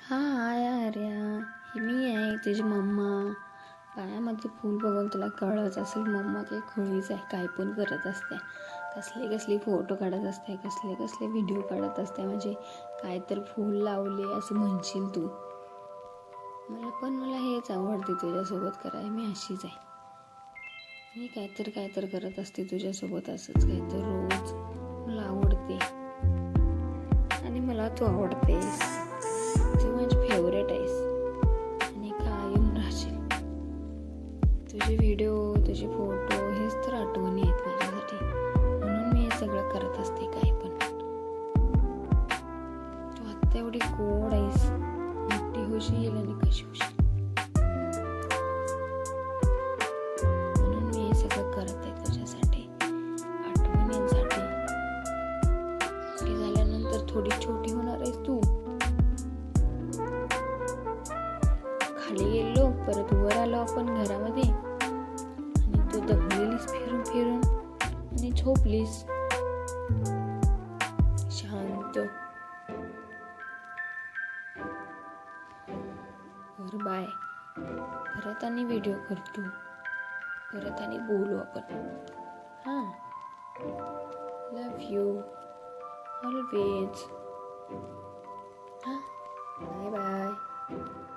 हाय आर्या, ही मी आहे तुझी मम्मा. पायामध्ये फूल बघून तुला कळत असेल मम्मा काही खुळीच आहे, काय पण करत असते. कसले कसले फोटो काढत असते, कसले कसले व्हिडिओ काढत असते. म्हणजे काय तर फूल लावले असं म्हणशील तू. मला हेच आवडते तुझ्यासोबत करायला. मी अशीच आहे. मी काय तर करत असते तुझ्यासोबत, असंच काय तर रोज. मला आवडते आणि मला तू आवडतेस. तू माझी फेवरेट आहेस आणि कायम राहशील. तुझे व्हिडिओ, तुझे फोटो हेच तर आठवणी आहेत माझ्यासाठी. म्हणून मी हे सगळं करत असते काय पण. तू आत्ता एवढी गोड आहेस, मोठी होशील आणि कशी होशील. म्हणून मी हे सगळं करत आहे तुझ्यासाठी, आठवणींसाठी. मोठी झाल्यानंतर थोडी छोटी होणार आहेस तू. खाली गेलो परत वर आलो आपण घरामध्ये आणि तू दमलेलीस फिरून फिरून आणि झोपलीस शांत. बर बाय. परत आणि व्हिडिओ करतो, परत आणि बोलू आपण. हां, लव यू ऑलवेज. हां, बाय बाय.